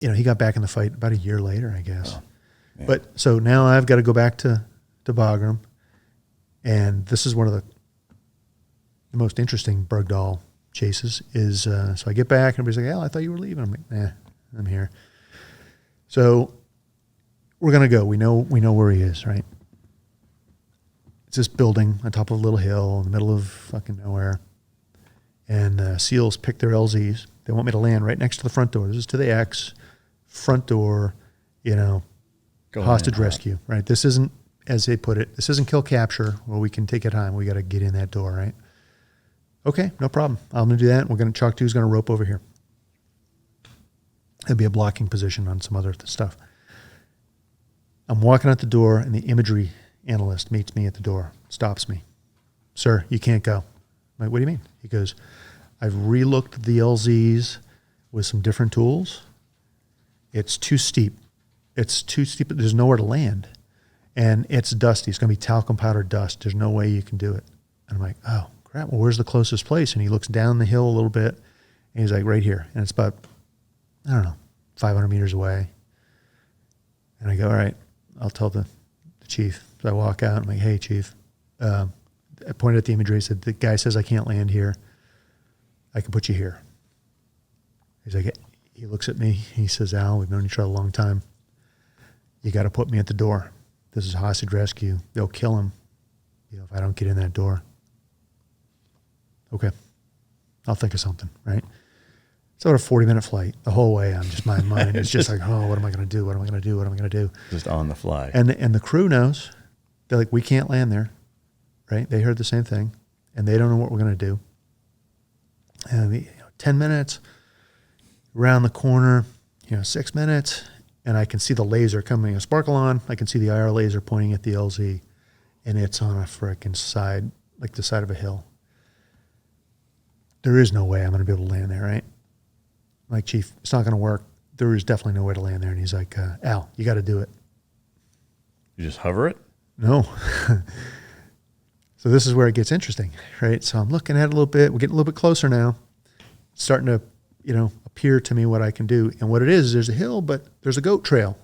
he got back in the fight about a year later, I guess. Oh, yeah. But so now I've got to go back to Bagram, and this is one of the most interesting Bergdahl chases. Is so I get back and everybody's like, "Hell, I thought you were leaving." I'm like, "Nah, I'm here." So we're gonna go. We know where he is, right? It's this building on top of a little hill in the middle of fucking nowhere, and SEALs pick their LZs. They want me to land right next to the front door. This is to the X, front door, hostage rescue, right? This isn't, as they put it, this isn't kill capture where we can take it time. We got to get in that door, right? Okay, no problem. I'm going to do that. We're going to, Chalk 2 is going to rope over here. There'll be a blocking position on some other stuff. I'm walking out the door, and the imagery analyst meets me at the door, stops me. "Sir, you can't go." I'm like, "What do you mean?" He goes, "I've relooked the LZs with some different tools. It's too steep. It's too steep. There's nowhere to land. And it's dusty. It's going to be talcum powder dust. There's no way you can do it." And I'm like, "Oh, crap. Well, where's the closest place?" And he looks down the hill a little bit, and he's like, "Right here." And it's about, 500 meters away. And I go, "All right, I'll tell the chief." So I walk out. I'm like, "Hey, chief." I pointed at the imagery. I said, "The guy says I can't land here. I can put you here." He's like, he looks at me. He says, "Al, we've known each other a long time. You got to put me at the door. This is hostage rescue. They'll kill him if I don't get in that door." Okay. I'll think of something, right? It's about a 40-minute flight. The whole way, my mind is just like, "Oh, what am I going to do? What am I going to do? What am I going to do?" Just on the fly. And the crew knows. They're like, "We can't land there," right? They heard the same thing, and they don't know what we're going to do. And 10 minutes, around the corner, 6 minutes, and I can see the laser coming, a sparkle on. I can see the IR laser pointing at the LZ, and it's on a frickin' side, like the side of a hill. There is no way I'm going to be able to land there, right? I'm like, "Chief, it's not going to work. There is definitely no way to land there." And he's like, "Al, you got to do it." You just hover it? No. So this is where it gets interesting, right? So I'm looking at it a little bit. We're getting a little bit closer now. It's starting to, appear to me what I can do. And what it is there's a hill, but there's a goat trail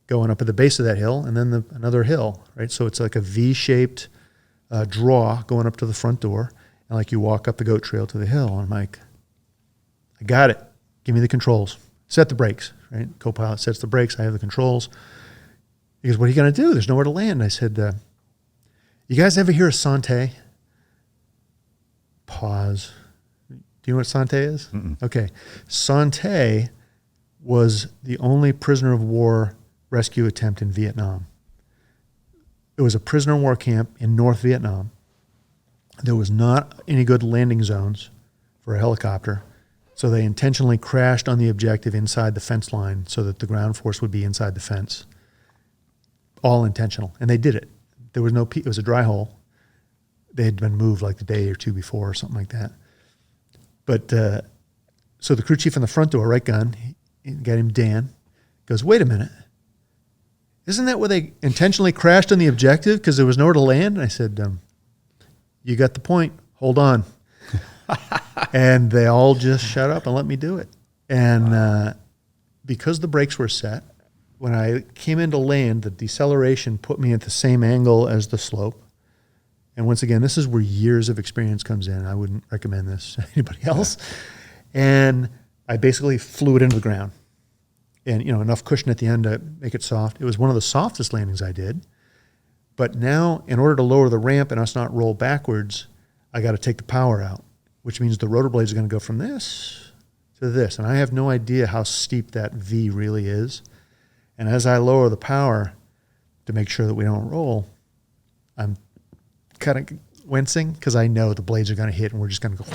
going up at the base of that hill, and then another hill, right? So it's like a V-shaped draw going up to the front door, and like you walk up the goat trail to the hill. And I'm like, "I got it. Give me the controls. Set the brakes," right? Co-pilot sets the brakes. I have the controls. He goes, "What are you going to do? There's nowhere to land." I said, "You guys ever hear of Sante?" Pause. Do you know what Sante is? Mm-mm. Okay. Sante was the only prisoner of war rescue attempt in Vietnam. It was a prisoner of war camp in North Vietnam. There was not any good landing zones for a helicopter, so they intentionally crashed on the objective inside the fence line so that the ground force would be inside the fence. All intentional. And they did it. There was it was a dry hole. They had been moved like the day or two before or something like that. But so the crew chief in the front door, right gun, a guy named Dan, goes, "Wait a minute. Isn't that where they intentionally crashed on the objective because there was nowhere to land?" And I said, "You got the point. Hold on." And they all just shut up and let me do it. And because the brakes were set, when I came in to land, the deceleration put me at the same angle as the slope. And once again, this is where years of experience comes in. I wouldn't recommend this to anybody else. Yeah. And I basically flew it into the ground. And, enough cushion at the end to make it soft. It was one of the softest landings I did. But now, in order to lower the ramp and us not roll backwards, I got to take the power out, which means the rotor blades are going to go from this to this. And I have no idea how steep that V really is. And as I lower the power to make sure that we don't roll, I'm kind of wincing because I know the blades are going to hit and we're just going to go,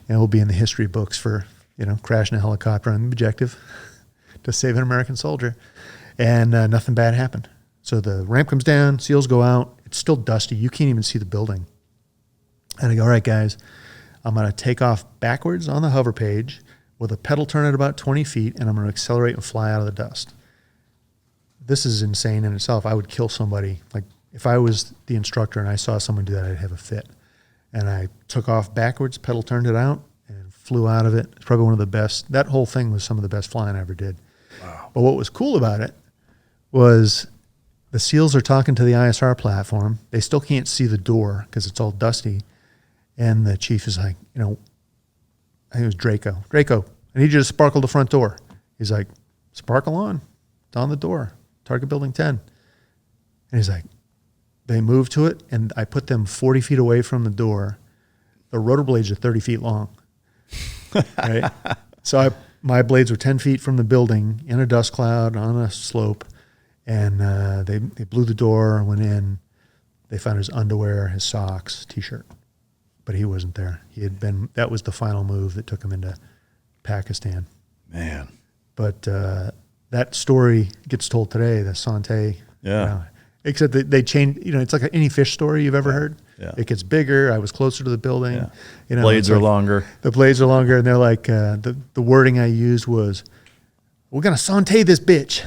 and we'll be in the history books for, crashing a helicopter on the objective to save an American soldier. And nothing bad happened. So the ramp comes down, SEALs go out. It's still dusty. You can't even see the building. And I go, "All right, guys, I'm going to take off backwards on the hover page with a pedal turn at about 20 feet, and I'm going to accelerate and fly out of the dust." This is insane in itself. I would kill somebody. Like, if I was the instructor and I saw someone do that, I'd have a fit. And I took off backwards, pedal turned it out, and flew out of it. It's probably one of the best. That whole thing was some of the best flying I ever did. Wow. But what was cool about it was the SEALs are talking to the ISR platform. They still can't see the door because it's all dusty. And the chief is like, I think it was Draco, I need you to sparkle the front door. He's like, sparkle on. It's on the door. Target building 10. And he's like, they moved to it, and I put them 40 feet away from the door. The rotor blades are 30 feet long. Right? So my blades were 10 feet from the building in a dust cloud on a slope. And they blew the door and went in. They found his underwear, his socks, T-shirt. But he wasn't there. That was the final move that took him into Pakistan. Man. But that story gets told today, the Son Tay. Yeah. Except they changed, it's like any fish story you've ever heard. Yeah. It gets bigger. I was closer to the building. Yeah. Blades are longer. The blades are longer. And they're like, the wording I used was, we're going to Son Tay this bitch.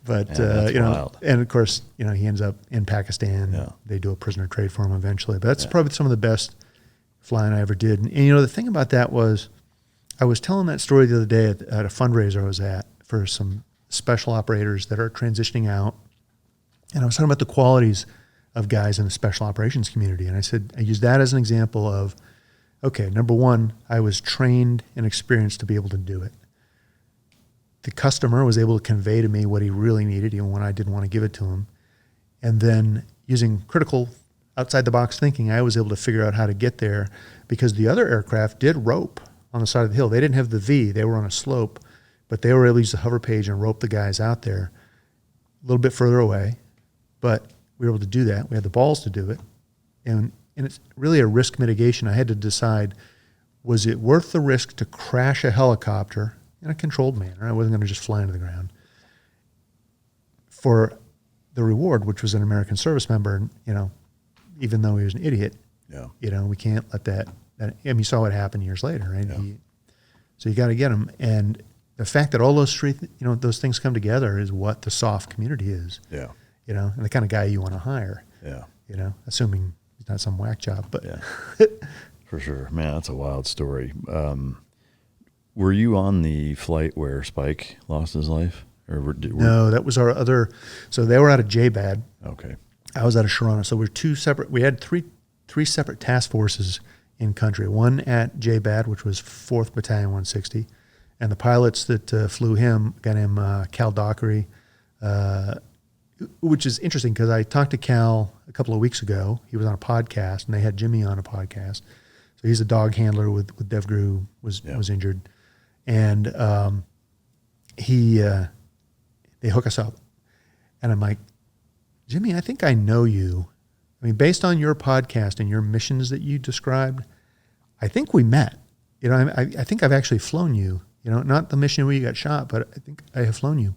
But, wild. and of course, he ends up in Pakistan. Yeah. They do a prisoner trade for him eventually. But that's probably some of the best flying I ever did. And the thing about that was, I was telling that story the other day at a fundraiser I was at for some special operators that are transitioning out. And I was talking about the qualities of guys in the special operations community. And I said, I used that as an example of, okay, number one, I was trained and experienced to be able to do it. The customer was able to convey to me what he really needed, even when I didn't want to give it to him. And then using critical outside the box thinking, I was able to figure out how to get there because the other aircraft did rope on the side of the hill. They didn't have the V, they were on a slope, but they were able to use the hover page and rope the guys out there a little bit further away. But we were able to do that. We had the balls to do it. And it's really a risk mitigation. I had to decide, was it worth the risk to crash a helicopter in a controlled manner? I wasn't going to just fly into the ground. For the reward, which was an American service member, even though he was an idiot, we can't let that you saw what happened years later, right? Yeah. So you got to get him. And the fact that all those those things come together is what the soft community is. Yeah. And the kind of guy you want to hire. Yeah. Assuming he's not some whack job, but yeah, for sure, man. That's a wild story. Were you on the flight where Spike lost his life, no? That was our other. So they were out of JBAD. Okay. I was out of Sharona. So we're two separate. We had three separate task forces in country. One at JBAD, which was 4th Battalion 160, and the pilots that flew him, a guy named Cal Dockery, which is interesting because I talked to Cal a couple of weeks ago. He was on a podcast, and they had Jimmy on a podcast. So he's a dog handler with DevGru, was injured, and they hook us up, and I'm like, Jimmy, I think I know you. I mean, based on your podcast and your missions that you described, I think we met. I think I've actually flown you. Not the mission where you got shot, but I think I have flown you.